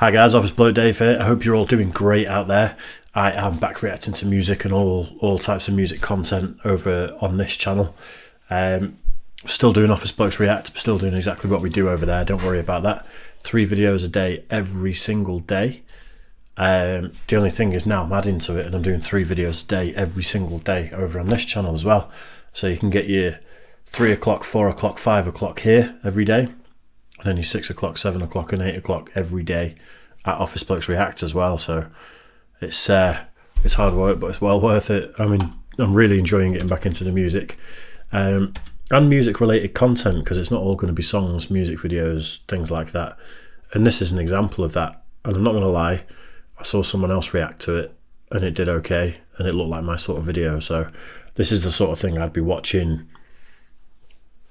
Hi guys, Office Bloke Dave here. I hope you're all doing great out there. I am back reacting to music and all types of music content over on this channel. Still doing Office Blokes React, still doing exactly what we do over there, don't worry about that. 3 videos a day, every single day. The only thing is now I'm adding to it and I'm doing 3 videos a day, every single day over on this channel as well. So you can get your 3 o'clock, 4 o'clock, 5 o'clock here every day. And then your 6 o'clock, 7 o'clock and 8 o'clock every day at Office Blokes React as well. So it's hard work, but it's well worth it. I mean, I'm really enjoying getting back into the music and music related content, because it's not all going to be songs, music videos, things like that. And this is an example of that. And I'm not going to lie, I saw someone else react to it and it did okay and it looked like my sort of video. So this is the sort of thing I'd be watching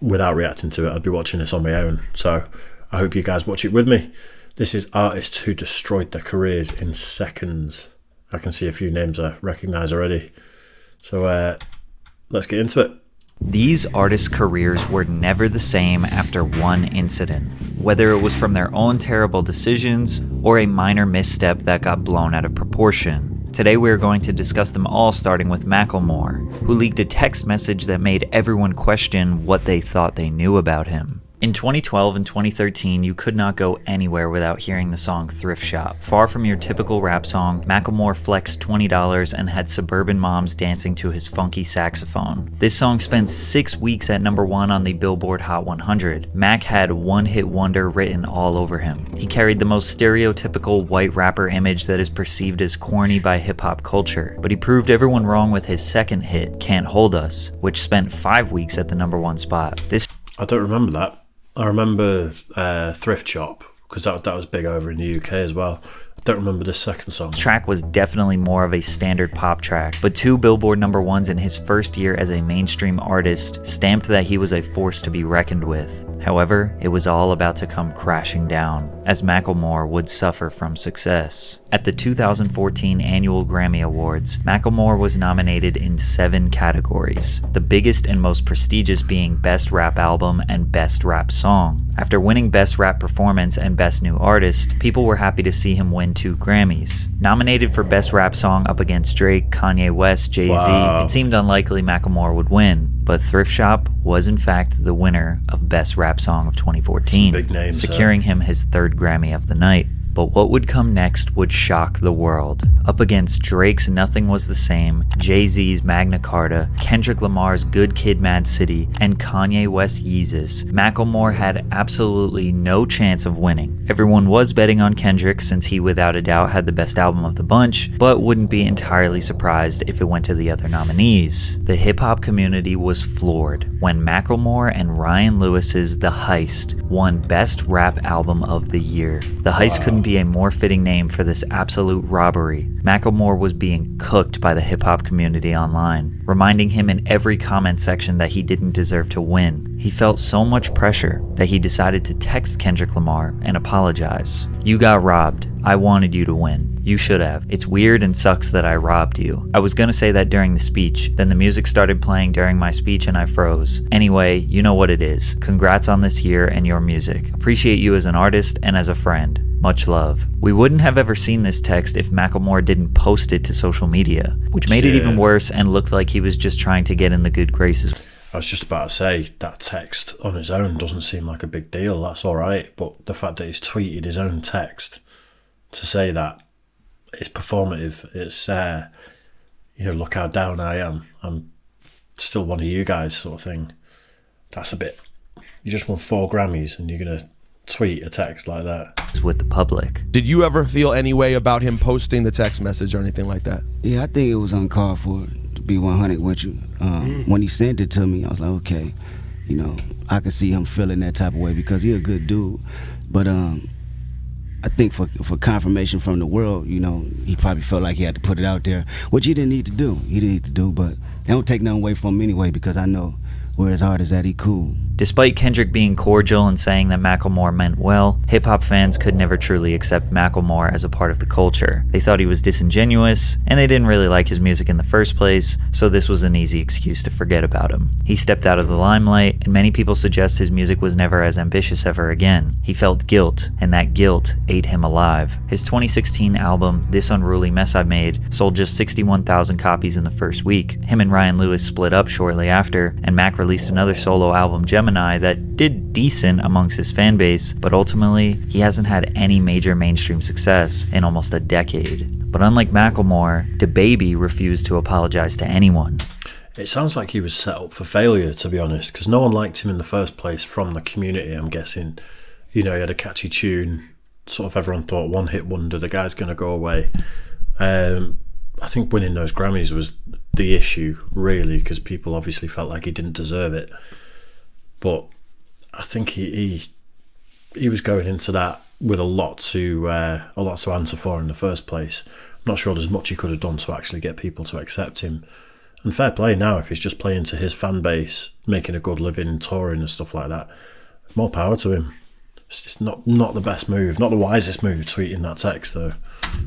without reacting to it. I'd be watching this on my own. So I hope you guys watch it with me. This is artists who destroyed their careers in seconds. I can see a few names I recognise already. So let's get into it. These artists' careers were never the same after one incident, whether it was from their own terrible decisions or a minor misstep that got blown out of proportion. Today we are going to discuss them all, starting with Macklemore, who leaked a text message that made everyone question what they thought they knew about him. In 2012 and 2013, you could not go anywhere without hearing the song Thrift Shop. Far from your typical rap song, Macklemore flexed $20 and had suburban moms dancing to his funky saxophone. This song spent 6 weeks at #1 on the Billboard Hot 100. Mac had one-hit wonder written all over him. He carried the most stereotypical white rapper image that is perceived as corny by hip-hop culture, but he proved everyone wrong with his second hit, Can't Hold Us, which spent 5 weeks at the #1 spot. I don't remember that. I remember Thrift Shop, because that was big over in the UK as well. I don't remember the second song. This track was definitely more of a standard pop track, but 2 Billboard #1s in his first year as a mainstream artist stamped that he was a force to be reckoned with. However, it was all about to come crashing down, as Macklemore would suffer from success. At the 2014 annual Grammy Awards, Macklemore was nominated in 7 categories, the biggest and most prestigious being Best Rap Album and Best Rap Song. After winning Best Rap Performance and Best New Artist, people were happy to see him win 2 Grammys. Nominated for Best Rap Song up against Drake, Kanye West, Jay-Z, Wow. it seemed unlikely Macklemore would win, but Thrift Shop was in fact the winner of Best Rap Song of 2014, Some big names, securing him his 3rd Grammy of the night. But what would come next would shock the world. Up against Drake's Nothing Was the Same, Jay-Z's Magna Carta, Kendrick Lamar's Good Kid Mad City, and Kanye West's Yeezus, Macklemore had absolutely no chance of winning. Everyone was betting on Kendrick since he without a doubt had the best album of the bunch, but wouldn't be entirely surprised if it went to the other nominees. The hip-hop community was floored when Macklemore and Ryan Lewis's The Heist won Best Rap Album of the Year. The Heist couldn't be a more fitting name for this absolute robbery. Macklemore was being cooked by the hip-hop community online, reminding him in every comment section that he didn't deserve to win. He felt so much pressure that he decided to text Kendrick Lamar and apologize. "You got robbed. I wanted you to win. You should have. It's weird and sucks that I robbed you. I was gonna say that during the speech, then the music started playing during my speech and I froze. Anyway, you know what it is. Congrats on this year and your music. Appreciate you as an artist and as a friend. Much love." We wouldn't have ever seen this text if Macklemore didn't post it to social media, which made it even worse and looked like he was just trying to get in the good graces. I was just about to say, that text on its own doesn't seem like a big deal. That's all right. But the fact that he's tweeted his own text to say that it's performative, it's, look how down I am. I'm still one of you guys sort of thing. That's a bit, you just won 4 Grammys and you're going to tweet a text like that with the public. Did you ever feel any way about him posting the text message or anything like that? Yeah, I think it was uncalled for, to be 100 with you. When he sent it to me, I was like, okay, I could see him feeling that type of way because he's a good dude. But I think for confirmation from the world, he probably felt like he had to put it out there, which he didn't need to do. But I don't take nothing away from him anyway because I know where his heart is at. He cool. Despite Kendrick being cordial and saying that Macklemore meant well, hip-hop fans could never truly accept Macklemore as a part of the culture. They thought he was disingenuous, and they didn't really like his music in the first place, so this was an easy excuse to forget about him. He stepped out of the limelight, and many people suggest his music was never as ambitious ever again. He felt guilt, and that guilt ate him alive. His 2016 album, This Unruly Mess I Made, sold just 61,000 copies in the first week. Him and Ryan Lewis split up shortly after, and Mac released another solo album, Gemini, that did decent amongst his fan base, but ultimately, he hasn't had any major mainstream success in almost a decade. But unlike Macklemore, DaBaby refused to apologize to anyone. It sounds like he was set up for failure, to be honest, because no one liked him in the first place from the community, I'm guessing. You know, he had a catchy tune, sort of everyone thought one hit wonder, the guy's going to go away. I think winning those Grammys was the issue, really, because people obviously felt like he didn't deserve it. But I think he was going into that with a lot to answer for in the first place. I'm not sure there's much he could have done to actually get people to accept him. And fair play now, if he's just playing to his fan base, making a good living, touring and stuff like that, more power to him. It's just not the best move, not the wisest move, tweeting that text though.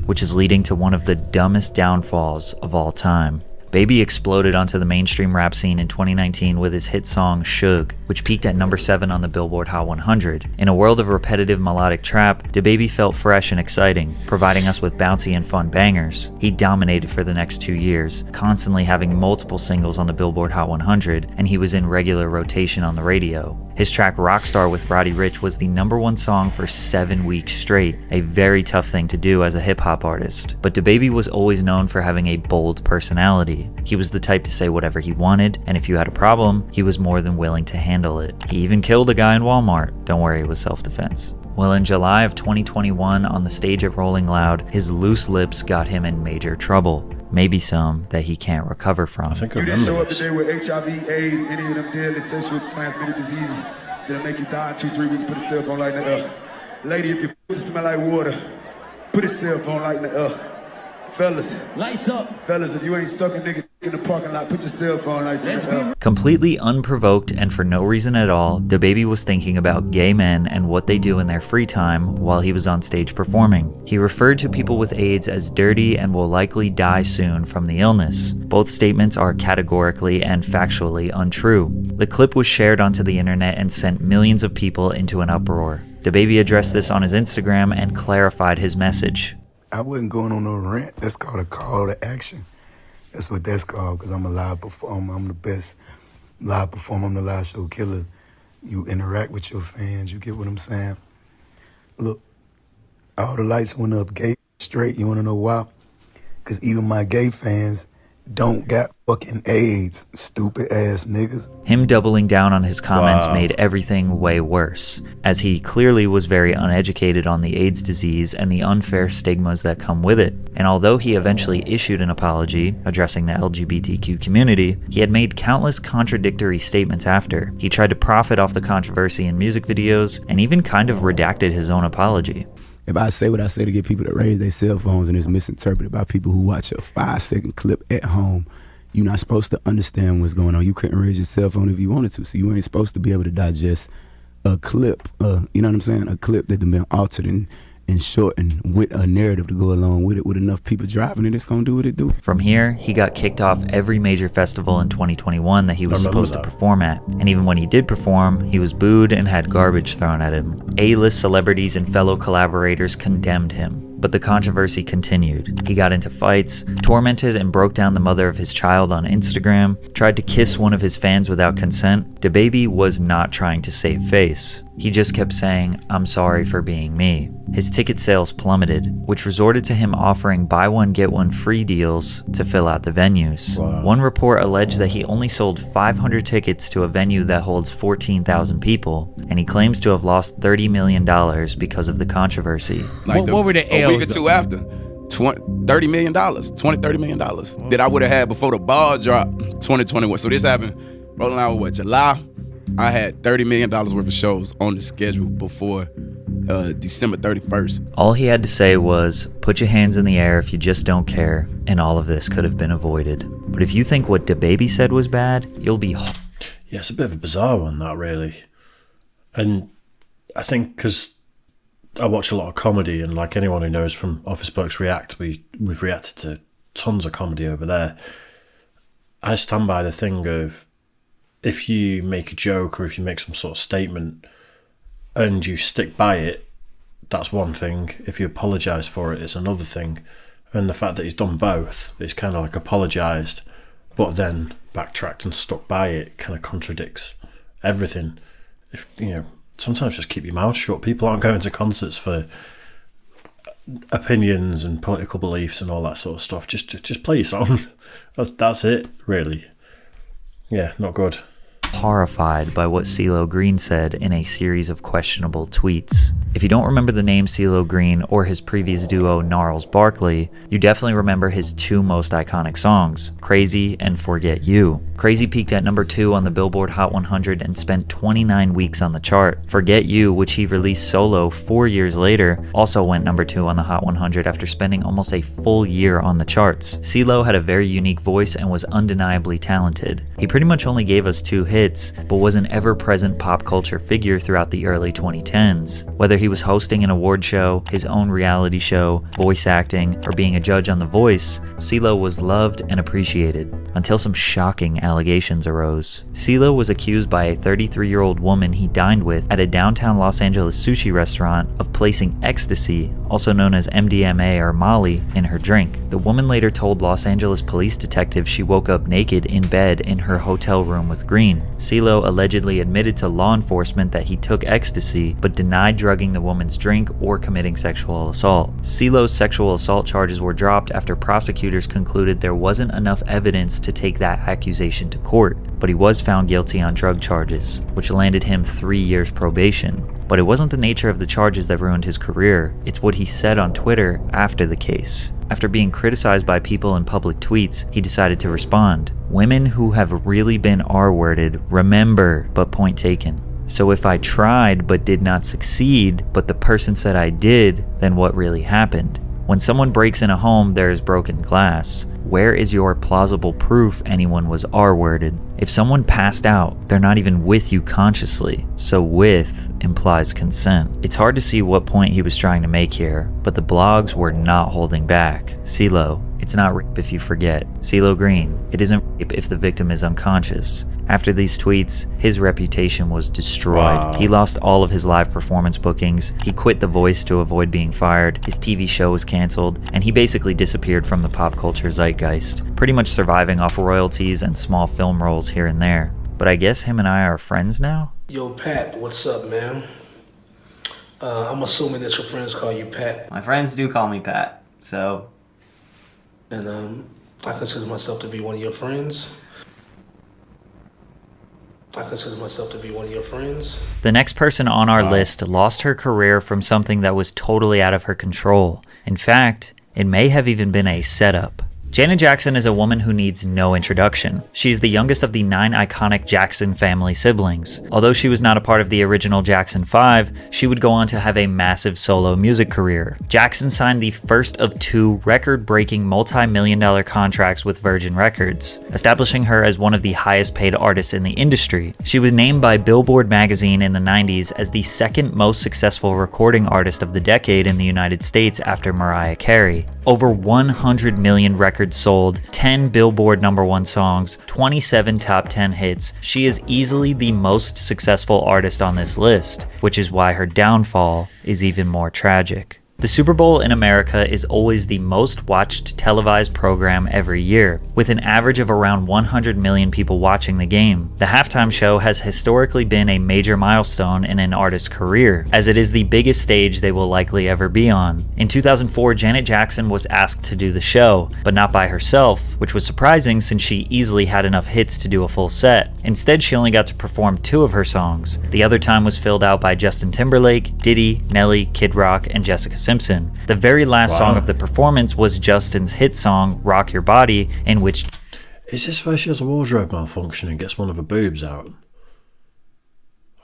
Which is leading to one of the dumbest downfalls of all time. Baby exploded onto the mainstream rap scene in 2019 with his hit song Suge, which peaked at number 7 on the Billboard Hot 100. In a world of repetitive melodic trap, DaBaby felt fresh and exciting, providing us with bouncy and fun bangers. He dominated for the next 2 years, constantly having multiple singles on the Billboard Hot 100, and he was in regular rotation on the radio. His track Rockstar with Roddy Ricch was the #1 song for 7 weeks straight, a very tough thing to do as a hip-hop artist. But DaBaby was always known for having a bold personality. He was the type to say whatever he wanted, and if you had a problem, he was more than willing to handle it. He even killed a guy in Walmart. Don't worry, it was self-defense. Well, in July of 2021, on the stage at Rolling Loud, his loose lips got him in major trouble. Maybe some that he can't recover from. I think I You didn't show remember up this. today with HIV, AIDS, any of them deadly sexually transmitted diseases that'll make you die in 2-3 weeks. Put a cell phone light in the air. Lady, if your pussy smell like water, put a cell phone light in the air. Fellas, lights up. Fellas, if you ain't sucking nigga in the parking lot, put your cell phone lights in the air. Completely unprovoked and for no reason at all, DaBaby was thinking about gay men and what they do in their free time while he was on stage performing. He referred to people with AIDS as dirty and will likely die soon from the illness. Both statements are categorically and factually untrue. The clip was shared onto the internet and sent millions of people into an uproar. DaBaby addressed this on his Instagram and clarified his message. I wasn't going on no rant. That's called a call to action. That's what that's called, because I'm a live performer. I'm the best live performer. I'm the live show killer. You interact with your fans. You get what I'm saying? Look, all the lights went up gay straight. You want to know why? Because even my gay fans don't got fucking AIDS, stupid ass niggas. Him doubling down on his comments made everything way worse, as he clearly was very uneducated on the AIDS disease and the unfair stigmas that come with it. And although he eventually issued an apology addressing the LGBTQ community, he had made countless contradictory statements after. He tried to profit off the controversy in music videos and even kind of redacted his own apology. If I say what I say to get people to raise their cell phones and it's misinterpreted by people who watch a 5-second clip at home, you're not supposed to understand what's going on. You couldn't raise your cell phone if you wanted to, so you ain't supposed to be able to digest a clip, you know what I'm saying? A clip that has been altered and shortened with a narrative to go along with it, with enough people driving it, it's gonna do what it do. From here, he got kicked off every major festival in 2021 that he was supposed to perform at. And even when he did perform, he was booed and had garbage thrown at him. A-list celebrities and fellow collaborators condemned him. But the controversy continued. He got into fights, tormented and broke down the mother of his child on Instagram, tried to kiss one of his fans without consent. DaBaby was not trying to save face. He just kept saying, "I'm sorry for being me." His ticket sales plummeted, which resorted to him offering buy one get one free deals to fill out the venues. One report alleged that he only sold 500 tickets to a venue that holds 14,000 people, and he claims to have lost $30 million because of the controversy. Like what were the a L's? week or two after, $30 million that I would have had before the ball dropped 2021. So this happened rolling out with July. I had $30 million worth of shows on the schedule before December 31st. All he had to say was, "Put your hands in the air if you just don't care," and all of this could have been avoided. But if you think what DaBaby said was bad, you'll be Yeah, it's a bit of a bizarre one, that, really. And I think because I watch a lot of comedy, and like anyone who knows from Office Blokes React, we've reacted to tons of comedy over there. I stand by the thing of, if you make a joke or if you make some sort of statement and you stick by it, that's one thing. If you apologise for it, it's another thing. And the fact that he's done both, it's kind of like apologised, but then backtracked and stuck by it, kind of contradicts everything. If sometimes just keep your mouth shut. People aren't going to concerts for opinions and political beliefs and all that sort of stuff. Just play your songs. That's it, really. Yeah, not good. Horrified by what CeeLo Green said in a series of questionable tweets. If you don't remember the name CeeLo Green or his previous duo Gnarls Barkley, you definitely remember his two most iconic songs, Crazy and Forget You. Crazy peaked at number 2 on the Billboard Hot 100 and spent 29 weeks on the chart. Forget You, which he released solo 4 years later, also went number 2 on the Hot 100 after spending almost a full year on the charts. CeeLo had a very unique voice and was undeniably talented. He pretty much only gave us 2 hits, but was an ever-present pop culture figure throughout the early 2010s. Whether he was hosting an award show, his own reality show, voice acting, or being a judge on The Voice, CeeLo was loved and appreciated, until some shocking allegations arose. CeeLo was accused by a 33-year-old woman he dined with at a downtown Los Angeles sushi restaurant of placing ecstasy, also known as MDMA or Molly, in her drink. The woman later told Los Angeles police detectives she woke up naked in bed in her hotel room with Green. CeeLo allegedly admitted to law enforcement that he took ecstasy, but denied drugging the woman's drink or committing sexual assault. CeeLo's sexual assault charges were dropped after prosecutors concluded there wasn't enough evidence to take that accusation to court, but he was found guilty on drug charges, which landed him 3 years probation. But it wasn't the nature of the charges that ruined his career, it's what he said on Twitter after the case. After being criticized by people in public tweets, he decided to respond. Women who have really been R-worded, remember, but point taken. So if I tried but did not succeed, but the person said I did, then what really happened? When someone breaks in a home, there is broken glass. Where is your plausible proof anyone was R-worded? If someone passed out, they're not even with you consciously, so with implies consent. It's hard to see what point he was trying to make here, but the blogs were not holding back. CeeLo, it's not rape if you forget. CeeLo Green, it isn't rape if the victim is unconscious. After these tweets, his reputation was destroyed. Wow. He lost all of his live performance bookings, he quit The Voice to avoid being fired, his TV show was canceled, and he basically disappeared from the pop culture zeitgeist, pretty much surviving off royalties and small film roles here and there. But I guess him and I are friends now? Yo, Pat, what's up, man? I'm assuming that your friends call you Pat. My friends do call me Pat, so... And I consider myself to be one of your friends. The next person on our list lost her career from something that was totally out of her control. In fact, it may have even been a setup. Janet Jackson is a woman who needs no introduction. She is the youngest of the 9 iconic Jackson family siblings. Although she was not a part of the original Jackson 5, she would go on to have a massive solo music career. Jackson signed the first of 2 record-breaking multi-million-dollar contracts with Virgin Records, establishing her as one of the highest-paid artists in the industry. She was named by Billboard magazine in the 90s as the second most successful recording artist of the decade in the United States after Mariah Carey. Over 100 million records sold, 10 Billboard #1 songs, 27 top 10 hits. She is easily the most successful artist on this list, which is why her downfall is even more tragic. The Super Bowl in America is always the most watched televised program every year, with an average of around 100 million people watching the game. The halftime show has historically been a major milestone in an artist's career, as it is the biggest stage they will likely ever be on. In 2004, Janet Jackson was asked to do the show, but not by herself, which was surprising since she easily had enough hits to do a full set. Instead, she only got to perform 2 of her songs. The other time was filled out by Justin Timberlake, Diddy, Nelly, Kid Rock, and Jessica Simpson. The very last song of the performance was Justin's hit song, Rock Your Body, in which... Is this where she has a wardrobe malfunction and gets one of her boobs out?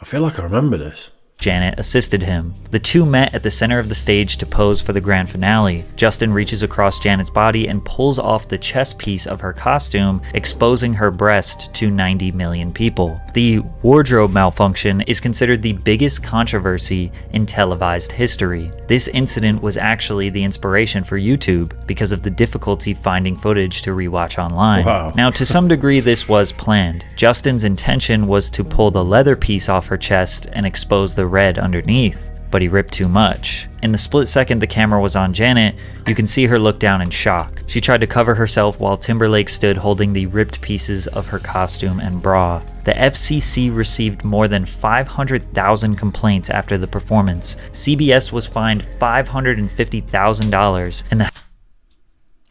I feel like I remember this. Janet assisted him. The two met at the center of the stage to pose for the grand finale. Justin reaches across Janet's body and pulls off the chest piece of her costume, exposing her breast to 90 million people. The wardrobe malfunction is considered the biggest controversy in televised history. This incident was actually the inspiration for YouTube because of the difficulty finding footage to rewatch online. Wow. Now, to some degree, this was planned. Justin's intention was to pull the leather piece off her chest and expose the red underneath, but he ripped too much. In the split second the camera was on Janet, you can see her look down in shock. She tried to cover herself while Timberlake stood holding the ripped pieces of her costume and bra. The FCC received more than 500,000 complaints after the performance. CBS was fined $550,000 and the...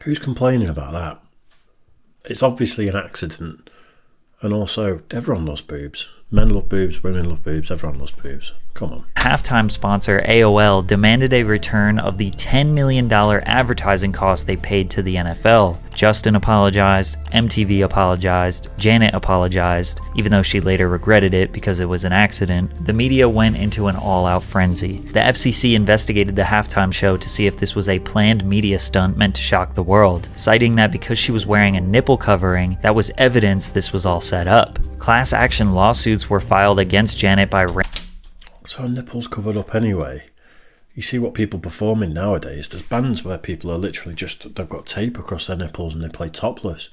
Who's complaining about that? It's obviously an accident. And also, everyone loves boobs. Men love boobs, women love boobs, everyone loves boobs. Come on. halftime sponsor AOL demanded a return of the $10 million advertising cost they paid to the NFL. Justin apologized, MTV apologized, Janet apologized, even though she later regretted it because it was an accident. The media went into an all-out frenzy. The FCC investigated the halftime show to see if this was a planned media stunt meant to shock the world, citing that because she was wearing a nipple covering, that was evidence this was all set up. Class action lawsuits were filed against Janet by... So her nipples covered up anyway. You see what people perform in nowadays. There's bands where people are literally just, they've got tape across their nipples and they play topless.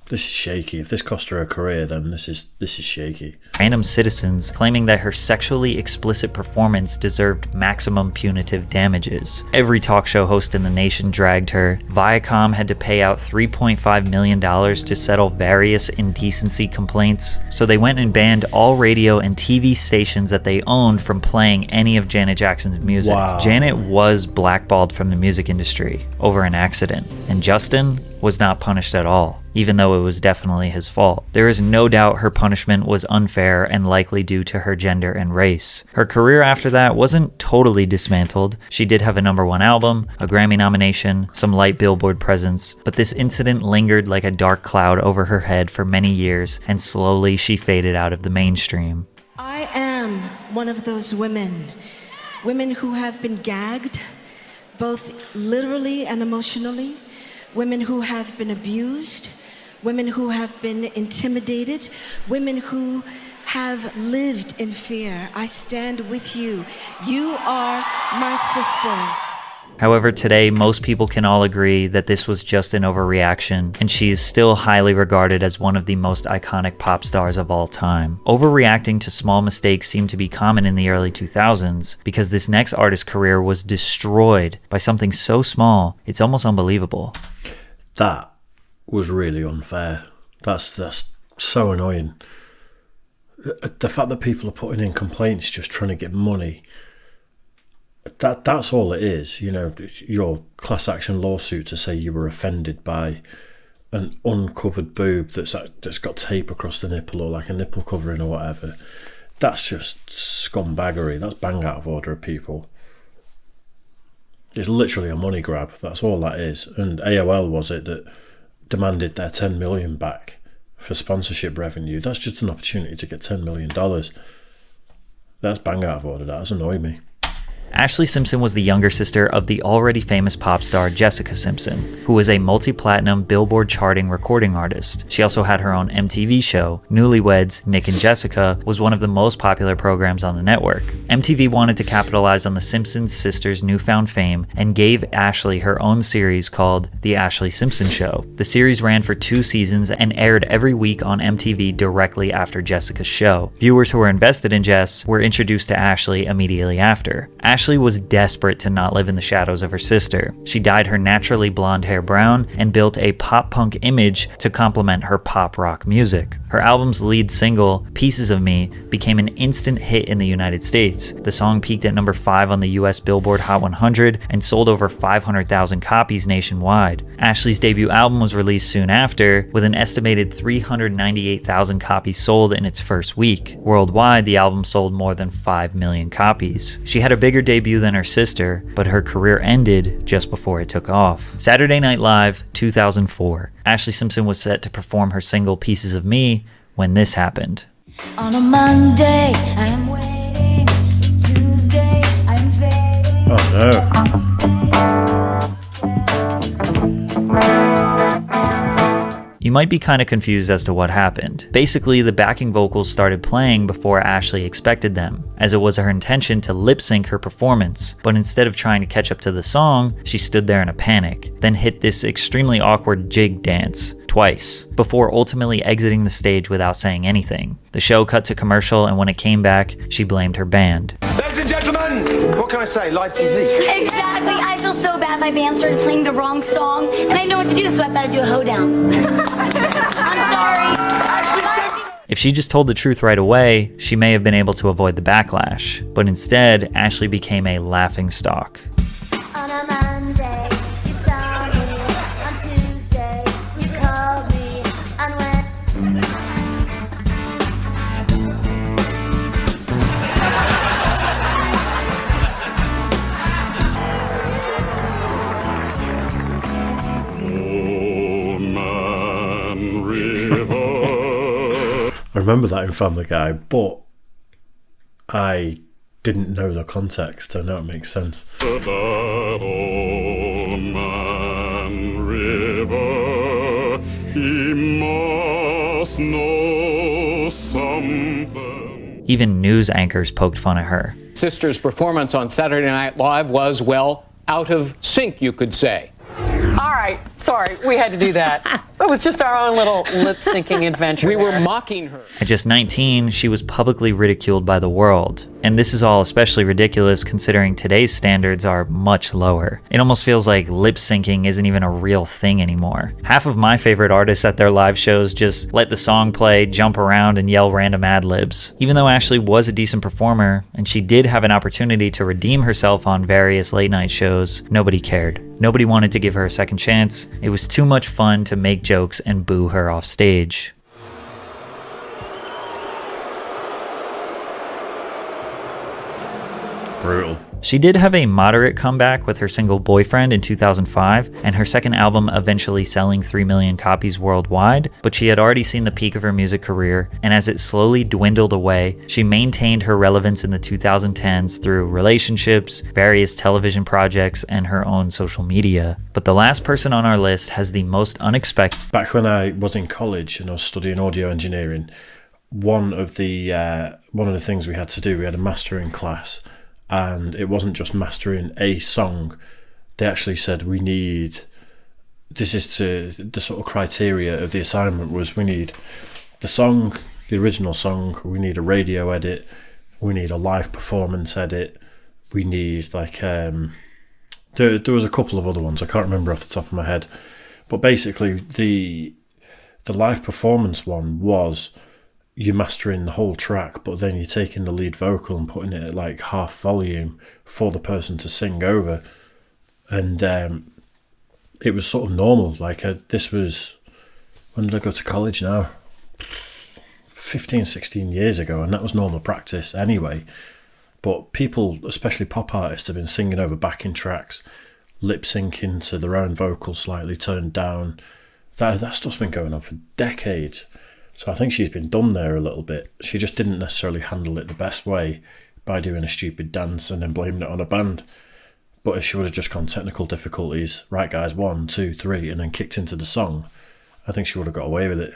This is shaky. If this cost her a career, then this is shaky. Random citizens claiming that her sexually explicit performance deserved maximum punitive damages. Every talk show host in the nation dragged her. Viacom had to pay out $3.5 million to settle various indecency complaints, so they went and banned all radio and TV stations that they owned from playing any of Janet Jackson's music. Wow. Janet was blackballed from the music industry over an accident, and Justin was not punished at all, even though it was definitely his fault. There is no doubt her punishment was unfair and likely due to her gender and race. Her career after that wasn't totally dismantled. She did have a #1 album, a Grammy nomination, some light Billboard presence, but this incident lingered like a dark cloud over her head for many years, and slowly she faded out of the mainstream. I am one of those women who have been gagged, both literally and emotionally, women who have been abused, women who have been intimidated, women who have lived in fear. I stand with you. You are my sisters. However, today, most people can all agree that this was just an overreaction, and she is still highly regarded as one of the most iconic pop stars of all time. Overreacting to small mistakes seemed to be common in the early 2000s, because this next artist's career was destroyed by something so small, it's almost unbelievable. That was really unfair. That's so annoying. The fact that people are putting in complaints just trying to get money, that's all it is. You know, your class action lawsuit to say you were offended by an uncovered boob that's got tape across the nipple or like a nipple covering or whatever. That's just scumbaggery. That's bang out of order of people. It's literally a money grab. That's all that is. And AOL was it that demanded their $10 million back for sponsorship revenue. That's just an opportunity to get $10 million. That's bang out of order. That's annoyed me. Ashley Simpson was the younger sister of the already famous pop star Jessica Simpson, who was a multi-platinum Billboard charting recording artist. She also had her own MTV show. Newlyweds, Nick and Jessica was one of the most popular programs on the network. MTV wanted to capitalize on the Simpson sisters' newfound fame and gave Ashley her own series called The Ashley Simpson Show. The series ran for 2 seasons and aired every week on MTV directly after Jessica's show. Viewers who were invested in Jess were introduced to Ashley immediately after. Ashley was desperate to not live in the shadows of her sister. She dyed her naturally blonde hair brown and built a pop-punk image to complement her pop-rock music. Her album's lead single, Pieces of Me, became an instant hit in the United States. The song peaked at number 5 on the US Billboard Hot 100 and sold over 500,000 copies nationwide. Ashley's debut album was released soon after, with an estimated 398,000 copies sold in its first week. Worldwide, the album sold more than 5 million copies. She had a bigger debut than her sister, but her career ended just before it took off. Saturday Night Live, 2004. Ashley Simpson was set to perform her single Pieces of Me when this happened. On a Monday, I am waiting. Tuesday, I am fading. Oh no. You might be kind of confused as to what happened. Basically, the backing vocals started playing before Ashley expected them, as it was her intention to lip sync her performance, but instead of trying to catch up to the song, she stood there in a panic, then hit this extremely awkward jig dance twice, before ultimately exiting the stage without saying anything. The show cut to commercial, and when it came back, she blamed her band. Ladies and gentlemen, what can I say? Live TV. Exactly. I feel so bad my band started playing the wrong song, and I didn't know what to do, so I thought I'd do a hoedown. I'm sorry. If she just told the truth right away, she may have been able to avoid the backlash, but instead, Ashley became a laughingstock. On a Monday, you saw me. On Tuesday, you called me. On I remember that in Family Guy, but I didn't know the context. I know it makes sense. That old man river, he must know something. Even news anchors poked fun at her. Sister's performance on Saturday Night Live was, well, out of sync, you could say. All right, sorry, we had to do that. It was just our own little lip-syncing adventure. We were mocking her. At just 19, she was publicly ridiculed by the world. And this is all especially ridiculous considering today's standards are much lower. It almost feels like lip syncing isn't even a real thing anymore. Half of my favorite artists at their live shows just let the song play, jump around, and yell random ad-libs. Even though Ashley was a decent performer, and she did have an opportunity to redeem herself on various late-night shows, nobody cared. Nobody wanted to give her a second chance. It was too much fun to make jokes and boo her off stage. Brutal. She did have a moderate comeback with her single Boyfriend in 2005, and her second album eventually selling 3 million copies worldwide, but she had already seen the peak of her music career, and as it slowly dwindled away, she maintained her relevance in the 2010s through relationships, various television projects, and her own social media. But the last person on our list has the most unexpected. Back when I was in college and I was studying audio engineering, one of the things we had to do, we had a mastering class. And it wasn't just mastering a song. They actually said this is to the sort of criteria of the assignment was we need the song, the original song, we need a radio edit, we need a live performance edit, we need like there was a couple of other ones I can't remember off the top of my head, but basically the live performance one was you're mastering the whole track, but then you're taking the lead vocal and putting it at like half volume for the person to sing over. And it was sort of normal. Like this was, when did I go to college now? 15, 16 years ago, and that was normal practice anyway. But people, especially pop artists, have been singing over backing tracks, lip syncing to their own vocals slightly turned down. That stuff's been going on for decades. So I think she's been done there a little bit. She just didn't necessarily handle it the best way by doing a stupid dance and then blaming it on a band. But if she would have just gone technical difficulties, right guys, 1, 2, 3, and then kicked into the song, I think she would have got away with it.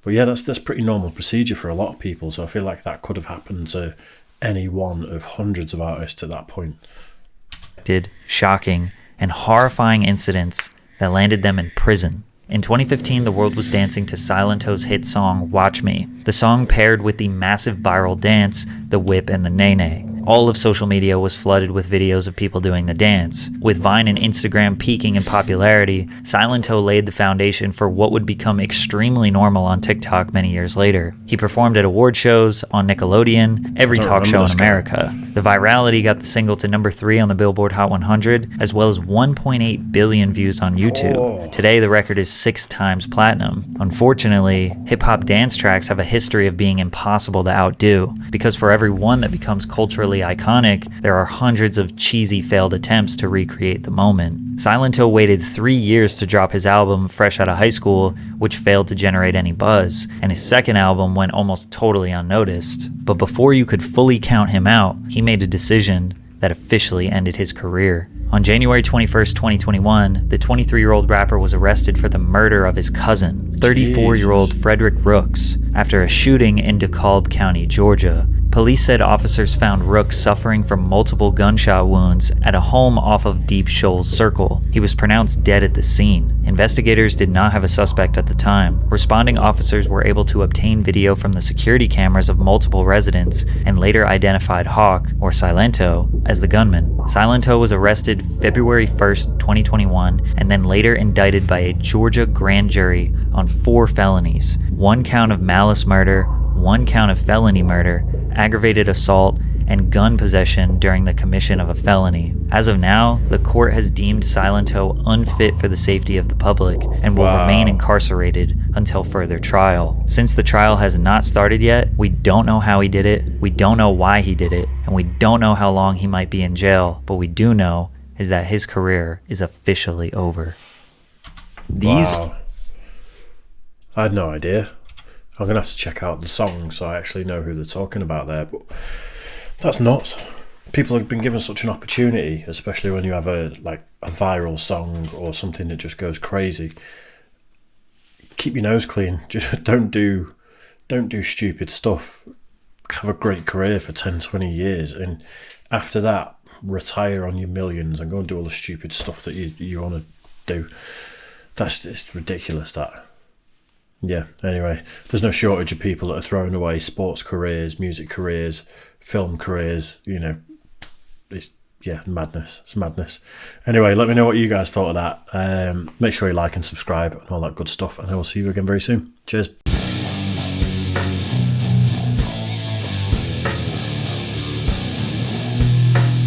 But yeah, that's pretty normal procedure for a lot of people. So I feel like that could have happened to any one of hundreds of artists at that point. Shocking, and horrifying incidents that landed them in prison. In 2015, the world was dancing to Silento's hit song, Watch Me. The song paired with the massive viral dance, the whip and the nay-nay. All of social media was flooded with videos of people doing the dance. With Vine and Instagram peaking in popularity, Silento laid the foundation for what would become extremely normal on TikTok many years later. He performed at award shows, on Nickelodeon, every talk show in America. The virality got the single to number 3 on the Billboard Hot 100, as well as 1.8 billion views on YouTube. Today, the record is 6 times platinum. Unfortunately, hip-hop dance tracks have a history of being impossible to outdo, because for every one that becomes culturally iconic, there are hundreds of cheesy failed attempts to recreate the moment. Silento waited 3 years to drop his album fresh out of high school, which failed to generate any buzz, and his second album went almost totally unnoticed. But before you could fully count him out, he made a decision that officially ended his career. On January 21st, 2021, the 23-year-old rapper was arrested for the murder of his cousin, 34-year-old Frederick Rooks, after a shooting in DeKalb County, Georgia. Police said officers found Rooks suffering from multiple gunshot wounds at a home off of Deep Shoals Circle. He was pronounced dead at the scene. Investigators did not have a suspect at the time. Responding officers were able to obtain video from the security cameras of multiple residents and later identified Hawk, or Silento, as the gunman. Silento was arrested February 1st, 2021, and then later indicted by a Georgia grand jury on 4 felonies: 1 count of malice murder, 1 count of felony murder, aggravated assault, and gun possession during the commission of a felony. As of now, the court has deemed Silento unfit for the safety of the public and will remain incarcerated until further trial. Since the trial has not started yet, we don't know how he did it, we don't know why he did it, and we don't know how long he might be in jail, but we do know is that his career is officially over. Wow. I had no idea. I'm going to have to check out the song so I actually know who they're talking about there. But that's nuts. People have been given such an opportunity, especially when you have a viral song or something that just goes crazy. Keep your nose clean. Just don't do stupid stuff. Have a great career for 10, 20 years. And after that, retire on your millions and go and do all the stupid stuff that you want to do. It's ridiculous, that. Yeah, anyway, there's no shortage of people that are throwing away sports careers, music careers, film careers, it's madness. It's madness. Anyway, let me know what you guys thought of that. Make sure you like and subscribe and all that good stuff, and I will see you again very soon. Cheers.